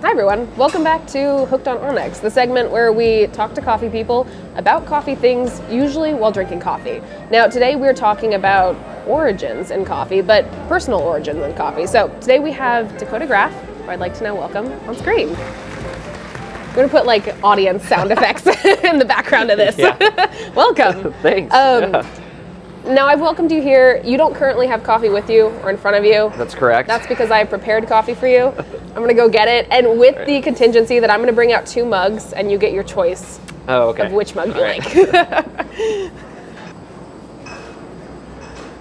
Hi everyone, welcome back to Hooked on Onyx, the segment where we talk to coffee people about coffee things, usually while drinking coffee. Now today we're talking about origins in coffee, but personal origins in coffee. So today we have Dakota Graff, who I'd like to now welcome on screen. I'm going to put like audience sound effects in the background of this. Yeah. Welcome. Thanks. Now I've welcomed you here. You don't currently have coffee with you or in front of you. That's correct. That's because I prepared coffee for you. I'm going to go get it. And with the contingency that I'm going to bring out 2 mugs and you get your choice of which mug you like.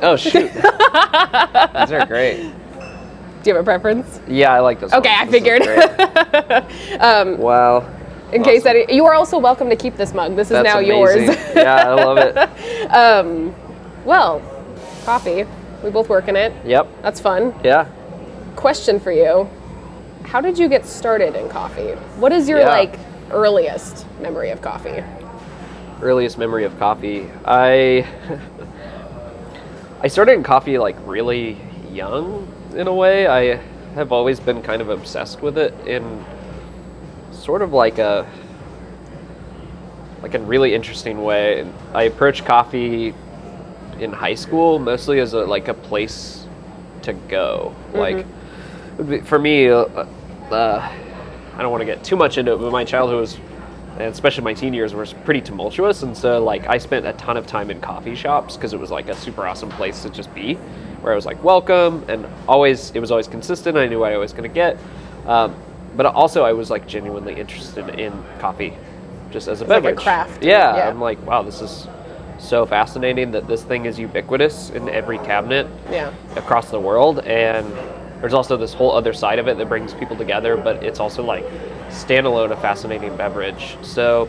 Oh, shoot. These are great. Do you have a preference? Yeah, I like this Okay, one. I figured. Wow. In case you are also welcome to keep this mug. This is now amazing. yours. Yeah, I love it. Well, coffee. We both work in it. Yep. That's fun. Yeah. Question for you. How did you get started in coffee? What is your earliest memory of coffee? Earliest memory of coffee. I started in coffee like really young in a way. I have always been kind of obsessed with it in sort of like a really interesting way. I approached coffee in high school mostly as a place to go. Mm-hmm. Like for me, I don't want to get too much into it, but my childhood was, and especially my teen years, was pretty tumultuous, and so like I spent a ton of time in coffee shops because it was like a super awesome place to just be, where I was like welcome, and it was always consistent. I knew what I was going to get, but also I was like genuinely interested in coffee, just as a beverage, like a craft. Yeah, I'm like, wow, this is so fascinating that this thing is ubiquitous in every cabinet across the world, and there's also this whole other side of it that brings people together, but it's also like standalone a fascinating beverage. So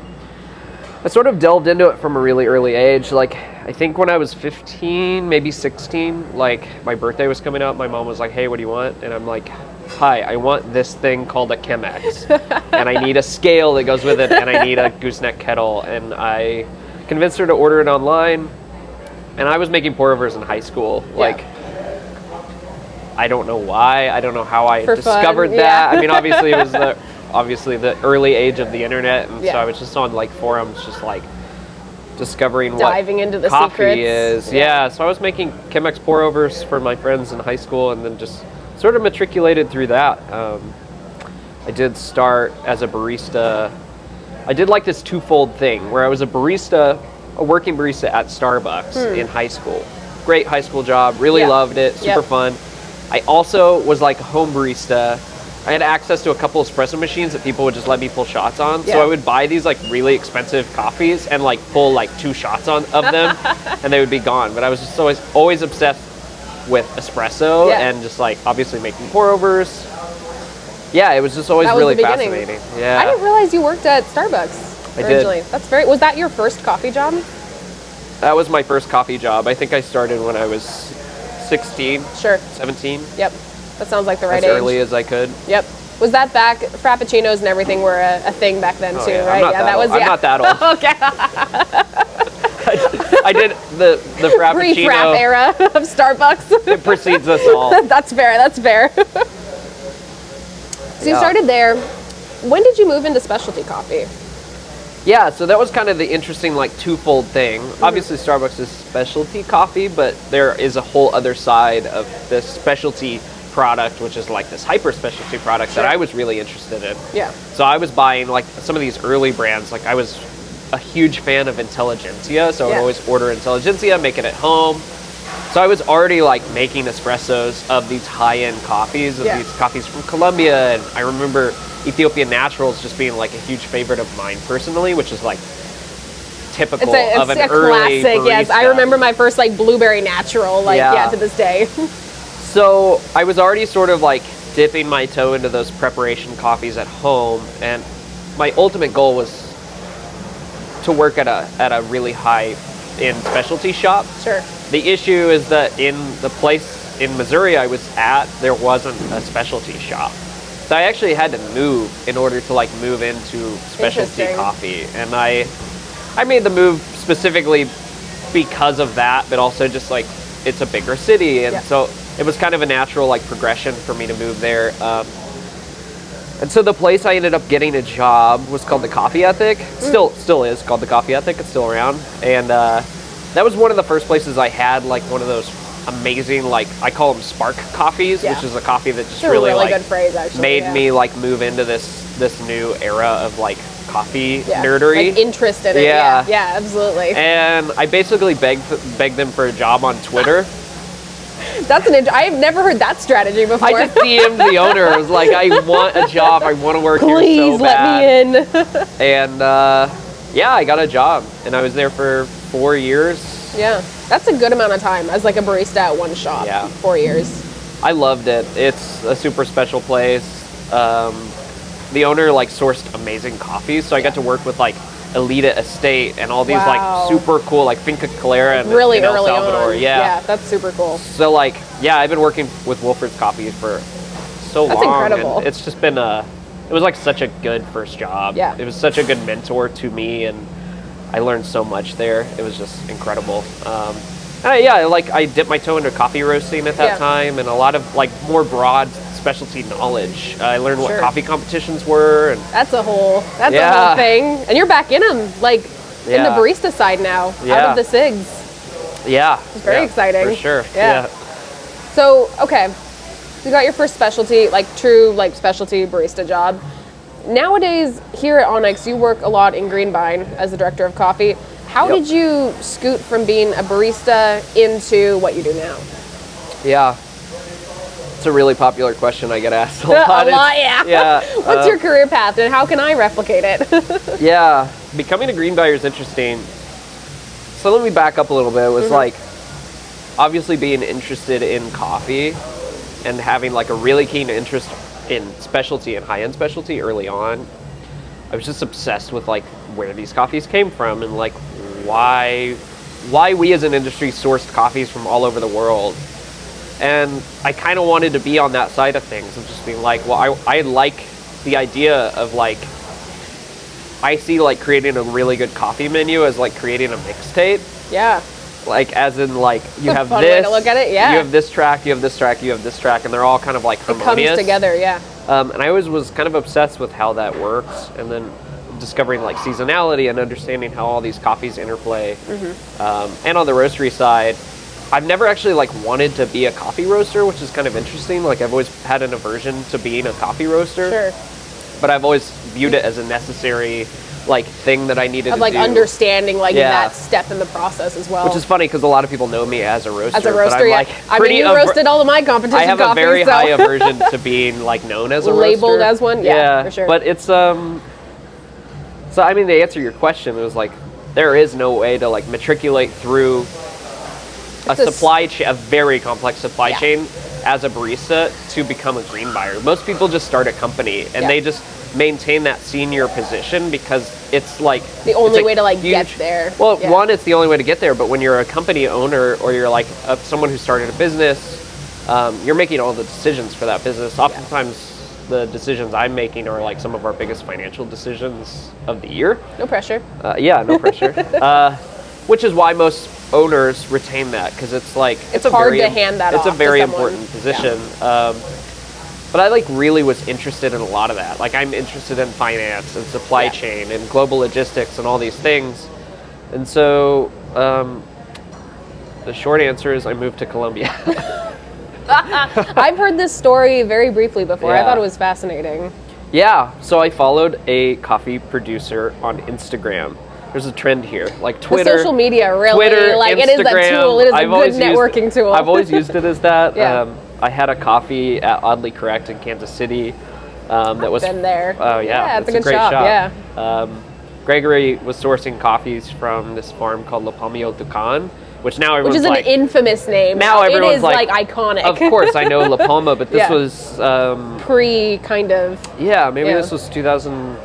I sort of delved into it from a really early age. Like I think when I was 15, maybe 16, like my birthday was coming up, my mom was like, hey, what do you want? And I'm like, hi, I want this thing called a Chemex, and I need a scale that goes with it, and I need a gooseneck kettle. And I convinced her to order it online, and I was making pour-overs in high school. Like, I don't know why, I don't know how I discovered that. I mean, obviously it was the early age of the internet, and so I was just on like forums, just like discovering diving into the coffee secrets. is. Yeah, so I was making Chemex pour-overs for my friends in high school, and then just sort of matriculated through that. I did start as a barista. I did like this twofold thing where I was a working barista at Starbucks in high school. Great high school job, really loved it, super fun. I also was like a home barista. I had access to a couple espresso machines that people would just let me pull shots on. So I would buy these like really expensive coffees and like pull like 2 shots of them and they would be gone. But I was just always obsessed with espresso and just like obviously making pour overs. Yeah, it was just always really fascinating. Yeah. I didn't realize you worked at Starbucks originally. I did. Was that your first coffee job? That was my first coffee job. I think I started when I was 16. Sure. 17. Yep. That sounds like the right age. As early as I could. Yep. Was that back, Frappuccinos and everything were a thing back then too, right? I'm not that old. Okay. I did the Frappuccino. Pre-Frap era of Starbucks. It precedes us all. That's fair. So you started there. When did you move into specialty coffee? Yeah, so that was kind of the interesting like twofold thing. Obviously Starbucks is specialty coffee, but there is a whole other side of this specialty product, which is like this hyper specialty product that I was really interested in. Yeah. So I was buying like some of these early brands. Like I was a huge fan of Intelligentsia, so I would always order Intelligentsia, make it at home. So I was already like making espressos of these high-end coffees, these coffees from Colombia, and I remember Ethiopian Naturals just being like a huge favorite of mine personally, which is like typical of an early classic. barista. Yes, I remember my first like blueberry natural, to this day. So I was already sort of like dipping my toe into those preparation coffees at home, and my ultimate goal was to work at a really high-end specialty shop. Sure. The issue is that in the place in Missouri I was at, there wasn't a specialty shop. So I actually had to move in order to like move into specialty coffee. And I made the move specifically because of that, but also just like it's a bigger city. And so it was kind of a natural like progression for me to move there. And so the place I ended up getting a job was called the Coffee Ethic. Still is called the Coffee Ethic. It's still around. And that was one of the first places I had like one of those amazing, like I call them spark coffees, which is a coffee that just really like good phrase, actually, made me like move into this new era of like coffee nerdery, like interest in it. Yeah, absolutely. And I basically begged them for a job on Twitter. That's I've never heard that strategy before. I just DM'd the owner. I was like, I want a job. I want to work here so bad. Please let me in. And I got a job, and I was there for 4 years. Yeah, that's a good amount of time as like a barista at one shop. Yeah, 4 years. I loved it. It's a super special place. The owner like sourced amazing coffees, so I got to work with like Elita Estate and all these like super cool like Finca Clara and really in El early Salvador. on. Yeah, that's super cool. So like I've been working with Wilfred's Coffee for so long. That's incredible. And it's just been it was like such a good first job. Yeah. It was such a good mentor to me, and I learned so much there. It was just incredible. I dipped my toe into coffee roasting at that time, and a lot of like more broad specialty knowledge. I learned what coffee competitions were, and that's a whole thing. And you're back in them, like in the barista side now, out of the SIGs. Yeah, it's very exciting for sure. Yeah. So you got your first specialty, like true like specialty barista job. Nowadays here at Onyx, you work a lot in Greenvine as the director of coffee. How did you scoot from being a barista into what you do now? Yeah. It's a really popular question I get asked a lot. Yeah. What's your career path and how can I replicate it? Yeah, becoming a green buyer is interesting. So let me back up a little bit. It was like, obviously being interested in coffee and having like a really keen interest in specialty and high-end specialty early on. I was just obsessed with like where these coffees came from and like why we as an industry sourced coffees from all over the world. And I kind of wanted to be on that side of things of just being like, well, I like the idea of like, I see like creating a really good coffee menu as like creating a mixtape. Yeah. Like as in like you have fun this, way to look at it. Yeah. You have this track, you have this track, you have this track, and they're all kind of like harmonious. It comes together, yeah. And I always was kind of obsessed with how that works, and then discovering like seasonality and understanding how all these coffees interplay. And on the roastery side, I've never actually like wanted to be a coffee roaster, which is kind of interesting. Like I've always had an aversion to being a coffee roaster. Sure. But I've always viewed it as a necessary like thing that I needed to do. Like understanding like that step in the process as well. Which is funny because a lot of people know me as a roaster. As a roaster, but I'm, like, I mean, you roasted all of my competition I have coffees, a very high aversion to being like known as a roaster. Labeled as one, yeah, for sure. But it's so I mean, to answer your question, it was like there is no way to like matriculate through a supply chain, a very complex supply chain as a barista to become a green buyer. Most people just start a company and they just maintain that senior position because it's like the only way to like get there. Well, one, it's the only way to get there, but when you're a company owner or you're like someone who started a business, you're making all the decisions for that business. Oftentimes the decisions I'm making are like some of our biggest financial decisions of the year. No pressure. No pressure. Which is why most owners retain that, because it's like it's hard to hand that off. It's a very important position. But I like really was interested in a lot of that. Like I'm interested in finance and supply chain and global logistics and all these things. And so the short answer is I moved to Colombia. I've heard this story very briefly before. I thought it was fascinating. Yeah, so I followed a coffee producer on Instagram. There's a trend here, like Twitter. The social media, really, Twitter, like Instagram, it is a tool. It is a good networking tool. I've always used it as that. I had a coffee at Oddly Correct in Kansas City. That was been there. Oh yeah, it's a good shop. Yeah. Gregory was sourcing coffees from this farm called La Palmio Tucan, which now everyone's which is like, an infamous name. Now everyone's it is like iconic. Of course, I know La Palma, but this was pre kind of. Yeah, maybe this was 2000.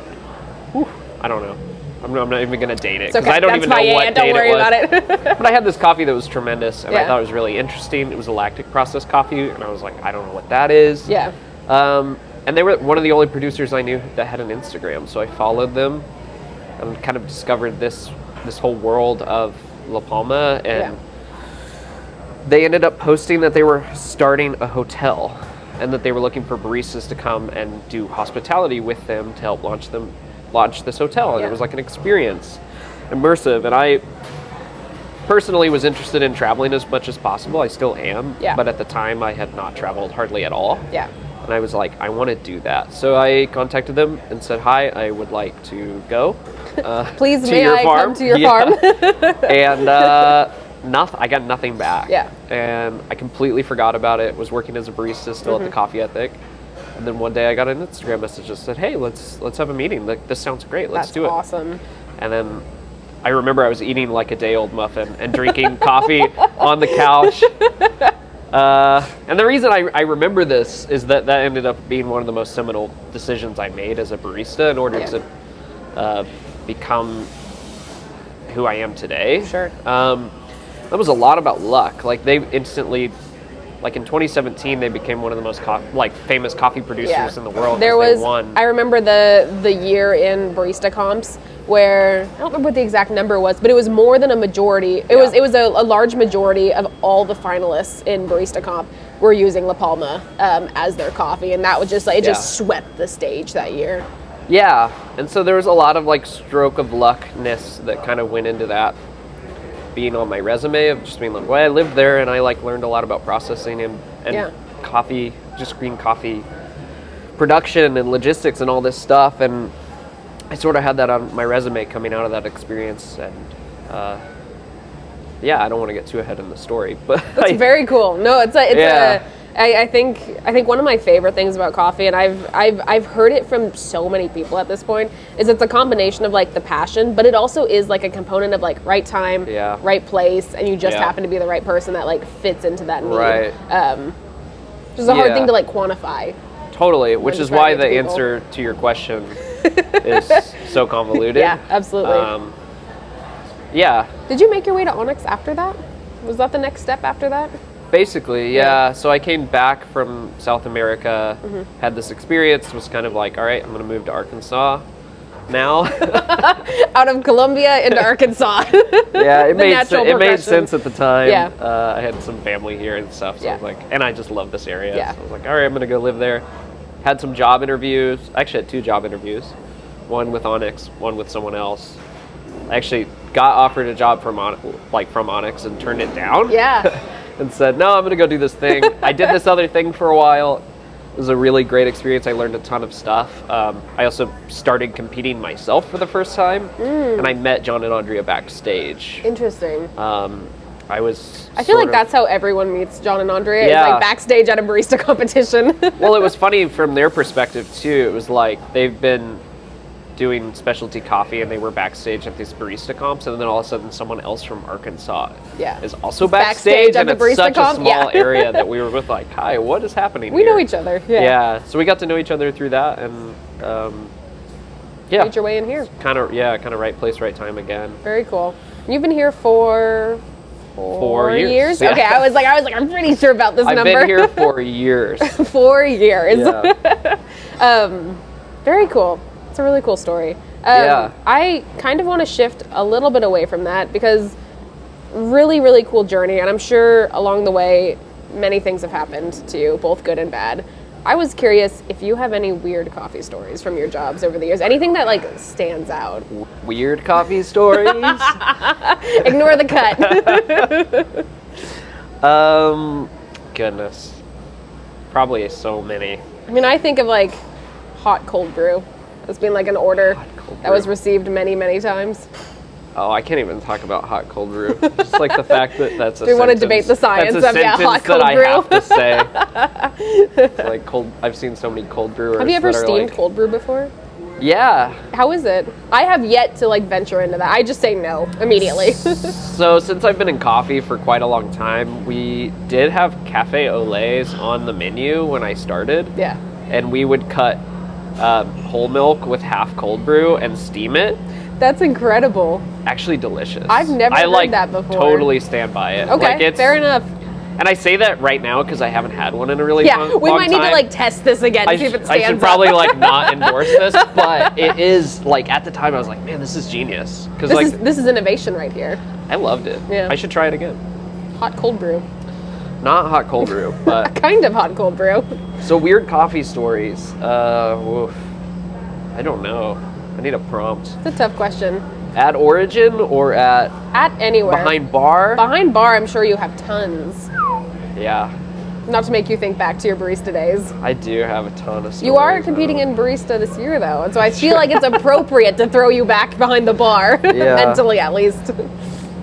I don't know. I'm not even going to date it because I don't even know what date it was. Don't worry about it. But I had this coffee that was tremendous, and I thought it was really interesting. It was a lactic process coffee, and I was like, I don't know what that is. Yeah. And they were one of the only producers I knew that had an Instagram, so I followed them and kind of discovered this whole world of La Palma, and they ended up posting that they were starting a hotel. and that they were looking for baristas to come and do hospitality with them to help launch this hotel. And it was like an experience, immersive. And I personally was interested in traveling as much as possible. I still am, but at the time I had not traveled hardly at all. Yeah. And I was like, I want to do that. So I contacted them and said, hi, I would like to go. Please, may I come to your farm? And I got nothing back. Yeah. And I completely forgot about it. Was working as a barista still at the Coffee Ethic. And then one day I got an Instagram message that said, hey, let's have a meeting. Like, this sounds great. Let's do it. That's awesome. And then I remember I was eating like a day-old muffin and drinking coffee on the couch. And the reason I remember this is that ended up being one of the most seminal decisions I made as a barista in order to become who I am today. Sure. That was a lot about luck. Like, they instantly, like in 2017, they became one of the most famous coffee producers in the world. There was, won. I remember the year in barista comps where, I don't remember what the exact number was, but it was more than a majority. It was a large majority of all the finalists in barista comp were using La Palma as their coffee, and that was just like, it just swept the stage that year. Yeah, and so there was a lot of like stroke of luckness that kind of went into that being on my resume of just being like, well, I lived there and I like learned a lot about processing and coffee, just green coffee production and logistics and all this stuff. And I sort of had that on my resume coming out of that experience. And I don't want to get too ahead in the story, but it's very cool. No, I think one of my favorite things about coffee, and I've heard it from so many people at this point, is it's a combination of like the passion, but it also is like a component of like right time, right place, and you just happen to be the right person that like fits into that need. Right. Which is a hard thing to like quantify. Totally, which is why the answer to your question is so convoluted. Yeah, absolutely. Did you make your way to Onyx after that? Was that the next step after that? Basically, yeah. So I came back from South America, had this experience, was kind of like, all right, I'm going to move to Arkansas now. Out of Colombia into Arkansas. Yeah, it made sense at the time. Yeah. I had some family here and stuff, so I was like, and I just love this area. Yeah. So I was like, all right, I'm going to go live there. Had some job interviews. I actually had 2 job interviews. One with Onyx, one with someone else. I actually got offered a job from Onyx and turned it down. Yeah. And said, no, I'm going to go do this thing. I did this other thing for a while. It was a really great experience. I learned a ton of stuff. I also started competing myself for the first time, and I met John and Andrea backstage. Interesting. I feel like that's how everyone meets John and Andrea, is like backstage at a barista competition. Well, it was funny from their perspective, too. It was like they've been doing specialty coffee and they were backstage at these barista comps, and then all of a sudden someone else from Arkansas is also backstage and it's such a small area that we were both like, hi, what is happening here? We know each other. So we got to know each other through that, and made your way in here. Kind of right place, right time again. Very cool. You've been here for 4 years? Yeah. Okay, I was like I'm pretty sure about this number. I've been here for years. 4 years. Yeah. Very cool. It's a really cool story. I kind of want to shift a little bit away from that, because really, really cool journey, and I'm sure along the way many things have happened to you, both good and bad. I was curious if you have any weird coffee stories from your jobs over the years. Anything that like stands out? Weird coffee stories? Ignore the cut. Goodness. Probably so many. I mean, I think of like hot cold brew as being like an order that was received many, many times. Oh, I can't even talk about hot cold brew. Just like the fact that that's a Do you want to debate the science of hot cold brew? I have to say. It's like cold. I've seen so many cold brewers. Have you ever steamed cold brew before? Yeah. How is it? I have yet to like venture into that. I just say no immediately. So since I've been in coffee for quite a long time, we did have cafe au laits on the menu when I started. Yeah. And we would cut whole milk with half cold brew and steam it. That's incredible. Actually delicious. I've never heard that before. Totally stand by it. Okay, fair enough. And I say that right now because I haven't had one in a really long time. Yeah, we might need to like test this again, see if it stands I should probably like not endorse this, but it is like at the time I was like, man, this is genius. Because this is innovation right here. I loved it. Yeah. I should try it again. Hot cold brew. Not hot cold brew, but Kind of hot cold brew. so weird coffee stories. Oof. I don't know. I need a prompt. It's a tough question. At Origin or at Anywhere. behind bar? Behind bar, I'm sure you have tons. Yeah, Not to make you think back to your barista days. I do have a ton of stories. You are competing in barista this year, though, and so I feel like it's appropriate to throw you back behind the bar, Yeah. mentally at least.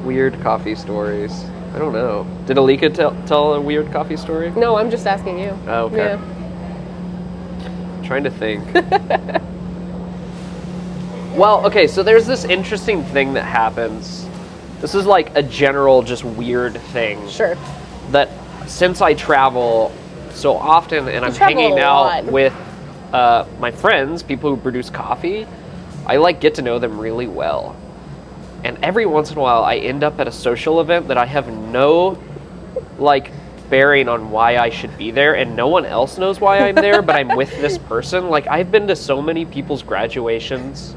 Weird coffee stories. I don't know. Did Alika tell a weird coffee story? No, I'm just asking you. Oh, okay. Yeah. Trying to think. Well, okay, so there's this interesting thing that happens. This is like a general, just weird thing. Sure. That since I travel so often and I'm travel hanging a out lot. with my friends, people who produce coffee, I like get to know them really well. And every once in a while, I end up at a social event that I have no, like, bearing on why I should be there, and no one else knows why I'm there, but I'm with this person. Like, I've been to so many people's graduations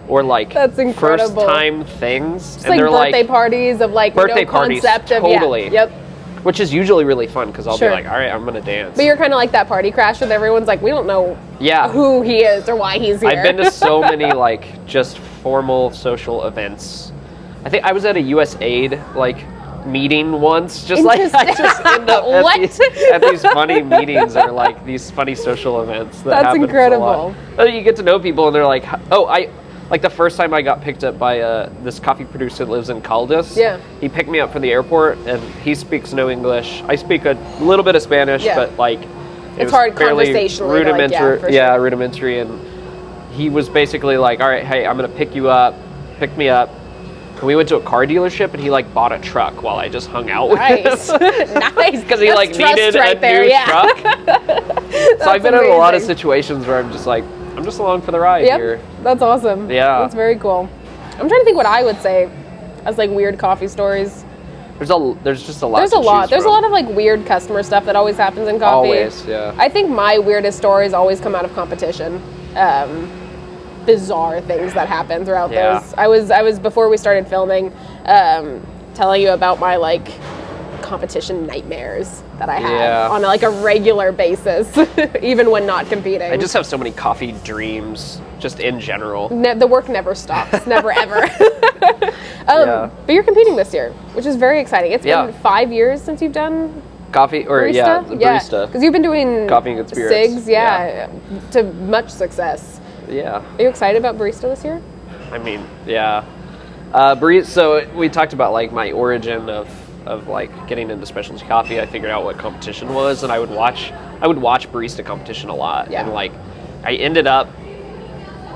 or, like, That's incredible. first-time things. Just like birthday parties of like, Birthday parties, concept of, totally. yeah. Yep. Which is usually really fun, because I'll Sure. be like, all right, I'm going to dance. But you're kind of like that party crash with everyone's like, we don't know Yeah. who he is or why he's here. I've been to so many, like, just formal social events. I think I was at a USAID, like, meeting once. Just, like, I just end up What? at these funny meetings or, like, these funny social events that That's happen a incredible. lot. Oh, you get to know people, and they're like, oh, like, the first time I got picked up by this coffee producer that lives in Caldas. Yeah. He picked me up from the airport, and he speaks no English. I speak a little bit of Spanish, Yeah. but, like, It's hard conversationally to, like, rudimentary. for Yeah, sure. rudimentary, and he was basically like, all right, hey, I'm gonna pick you up, pick me up. And we went to a car dealership, and he, like, bought a truck while I just hung out with Nice. him. Nice. Because he, That's like, trust needed right a there, new yeah. truck. So I've been in a lot of amazing. situations where I'm just like, I'm just along for the ride Yep. here. That's awesome. Yeah. That's very cool. I'm trying to think what I would say as like weird coffee stories. There's just a lot. There's a to lot. choose There's a from. lot of like weird customer stuff that always happens in coffee. Always, yeah. I think my weirdest stories always come out of competition. Bizarre things that happen throughout Yeah. those. I was before we started filming, telling you about my like competition nightmares that I have Yeah. on like a regular basis, even when not competing. I just have so many coffee dreams, just in general. The work never stops, never ever. Yeah. But you're competing this year, which is very exciting. It's Yeah. been 5 years since you've done Coffee, or barista. yeah, the barista. Because you've been doing Coffee and Good Spirits. SIGs, yeah, to much success. Yeah. Are you excited about barista this year? I mean, yeah. So we talked about like my origin of like getting into specialty coffee. I figured out what competition was, and I would watch barista competition a lot. Yeah. And like, I ended up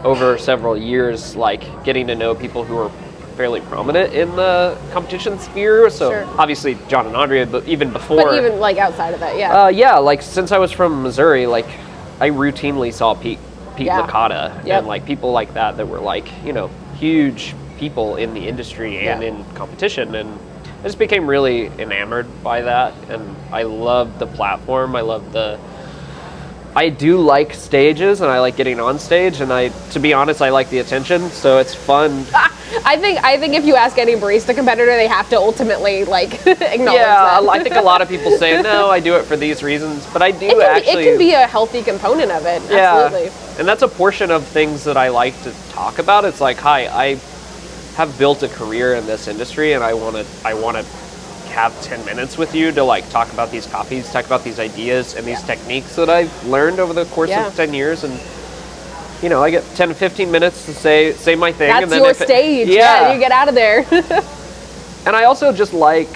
over several years like getting to know people who were fairly prominent in the competition sphere. So Sure. obviously John and Andrea, but even before. But even like outside of that, yeah. Yeah, like since I was from Missouri, like I routinely saw Pete Yeah. Licata Yep. and like people like that were like, you know, huge people in the industry and Yeah. in competition, and I just became really enamored by that, and I love the platform. I do like stages, and I like getting on stage, and to be honest, I like the attention, so it's fun. I think if you ask any barista competitor, they have to ultimately like acknowledge Yeah, that. I think a lot of people say, no, I do it for these reasons, but I do it actually. can be a healthy component of it. Absolutely. And that's a portion of things that I like to talk about. It's like, hi, I have built a career in this industry, and I want to have 10 minutes with you to like talk about these coffees, talk about these ideas and these techniques that I've learned over the course Yeah. of 10 years. And you know, I get 10 to 15 minutes to say my thing. That's and then your stage. yeah, You get out of there. And I also just like,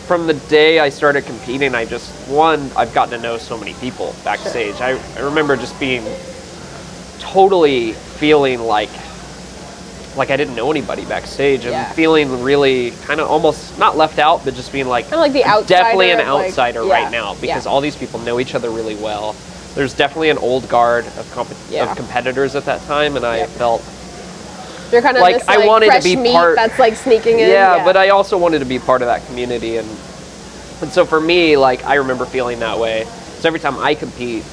from the day I started competing, I've gotten to know so many people backstage. I remember just being totally feeling like I didn't know anybody backstage, and Yeah. feeling really kind of almost not left out, but just being like, Kinda like the I'm outsider, definitely an like, outsider yeah, right now, because yeah. all these people know each other really well. There's definitely an old guard of Yeah. competitors at that time, and I Yeah. felt You're kind of like, this, I like, wanted to fresh be meat part- that's like sneaking in. yeah, but I also wanted to be part of that community, and so for me, like, I remember feeling that way. So every time I compete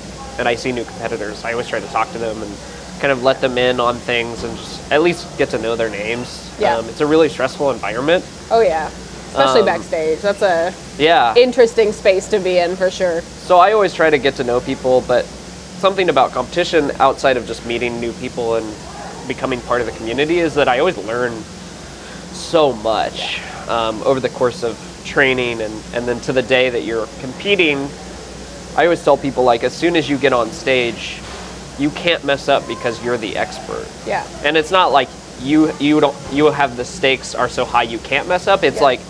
and I see new competitors, I always try to talk to them and kind of let them in on things and just at least get to know their names. Yeah. It's a really stressful environment. Oh yeah. Especially backstage. That's a interesting space to be in for sure. So I always try to get to know people, but something about competition outside of just meeting new people and becoming part of the community is that I always learn so much over the course of training and then to the day that you're competing. I always tell people, like, as soon as you get on stage, you can't mess up because you're the expert. Yeah. And it's not like you have the stakes are so high you can't mess up. It's like,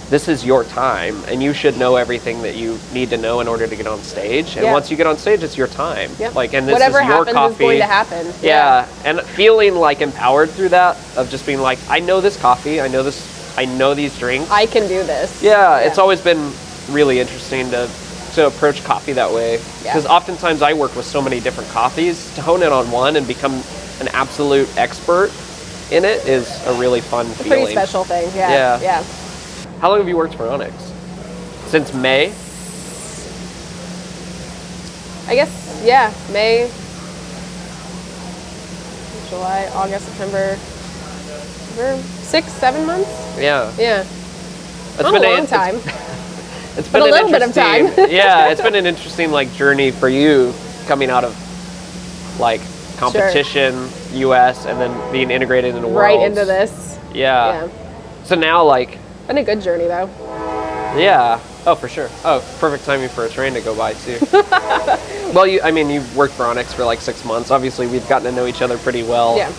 this is your time and you should know everything that you need to know in order to get on stage. And once you get on stage, it's your time. Yep. Like, and this whatever is your happens coffee. Is going to happen. Yeah. And feeling like empowered through that, of just being like, I know this coffee, I know these drinks. I can do this. Yeah. It's always been really interesting to approach coffee that way. Because oftentimes I work with so many different coffees. To hone in on one and become an absolute expert in it is a really fun feeling. Pretty special thing. Yeah. How long have you worked for Onyx? Since May? I guess, May, July, August, September, 6-7 months? Yeah. Yeah. It's Not been a long time. It's been a little bit of time. It's been an interesting journey for you coming out of competition, US, and then being integrated into right Worlds. into this. Yeah. So now been a good journey though. Yeah. Oh, for sure. Oh, perfect timing for a train to go by too. Well, you've worked for Onyx for 6 months. Obviously, we've gotten to know each other pretty well. Yeah.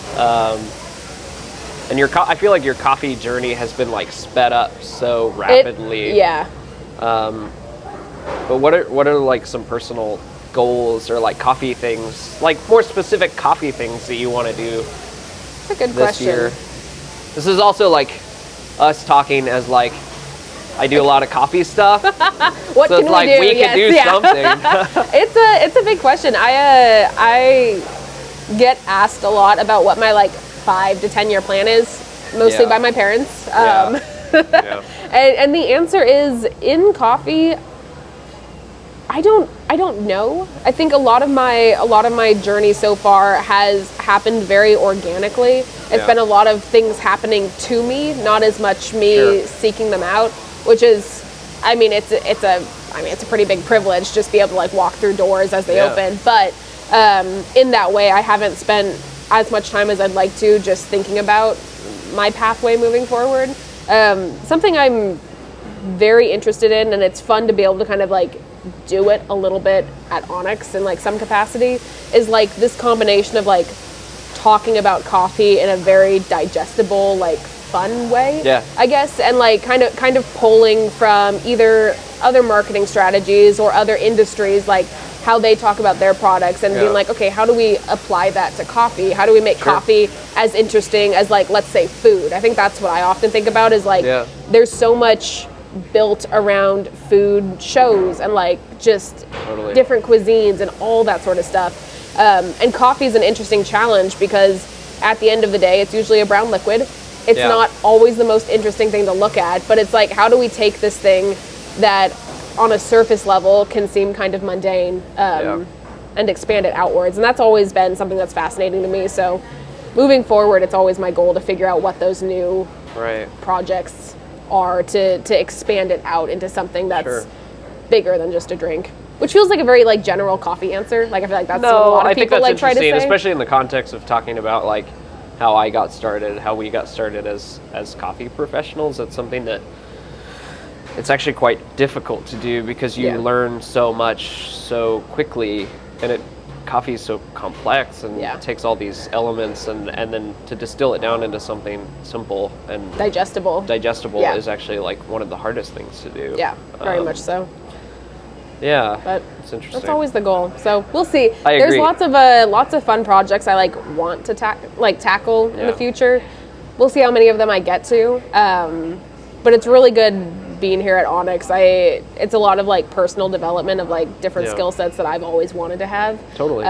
And I feel like your coffee journey has been sped up so rapidly. But what are some personal goals or coffee things, more specific coffee things that you want to do? That's a good this question. year? This is also us talking as I do a lot of coffee stuff. What so can it's we do? We can do something. It's a big question. I get asked a lot about what my 5 to 10 year plan is, mostly by my parents. And the answer is, in coffee, I don't know. I think a lot of my journey so far has happened very organically. It's been a lot of things happening to me, not as much me seeking them out, which is, it's a pretty big privilege just be able to walk through doors as they open. But in that way, I haven't spent as much time as I'd like to just thinking about my pathway moving forward. Something I'm very interested in, and it's fun to be able to kind of do it a little bit at Onyx in some capacity, is this combination of talking about coffee in a very digestible, fun way, I guess, and kind of pulling from either other marketing strategies or other industries, how they talk about their products, and being okay, how do we apply that to coffee? How do we make coffee as interesting as let's say food? I think that's what I often think about is there's so much built around food shows and just different cuisines and all that sort of stuff. And coffee is an interesting challenge because at the end of the day, it's usually a brown liquid. It's not always the most interesting thing to look at, but it's how do we take this thing that on a surface level can seem kind of mundane and expand it outwards. And that's always been something that's fascinating to me. So moving forward, it's always my goal to figure out what those new projects are to expand it out into something that's bigger than just a drink. Which feels like a very general coffee answer. I feel like that's what a lot of people try to say. Especially in the context of talking about how I got started, how we got started as coffee professionals. That's something that it's actually quite difficult to do because you learn so much so quickly, and coffee is so complex and takes all these elements and then to distill it down into something simple and digestible is actually one of the hardest things to do. Yeah, very much so. Yeah, but it's interesting. That's always the goal. So we'll see. I agree. There's lots of fun projects I want to tackle in the future. We'll see how many of them I get to. But it's really good being here at Onyx. It's a lot of personal development of different skill sets that I've always wanted to have. Totally.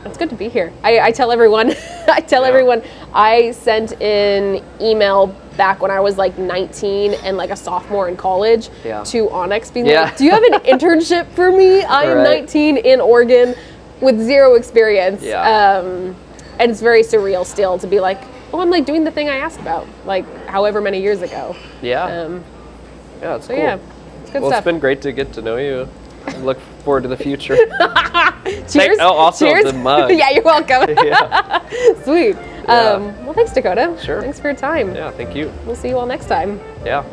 It's good to be here. I tell everyone, everyone, I sent an email back when I was 19 and a sophomore in college to Onyx being do you have an internship for me? I am 19 in Oregon with zero experience. And it's very surreal still to be oh, I'm like doing the thing I asked about, like however many years ago. Yeah. Yeah, it's cool. Yeah, it's good Well, stuff. it's been great to get to know you. I look forward to the future. Cheers. Also Cheers. the mug. Yeah, you're welcome. Yeah. Sweet. Yeah. Well, thanks, Dakota. Sure. Thanks for your time. Yeah, thank you. We'll see you all next time. Yeah.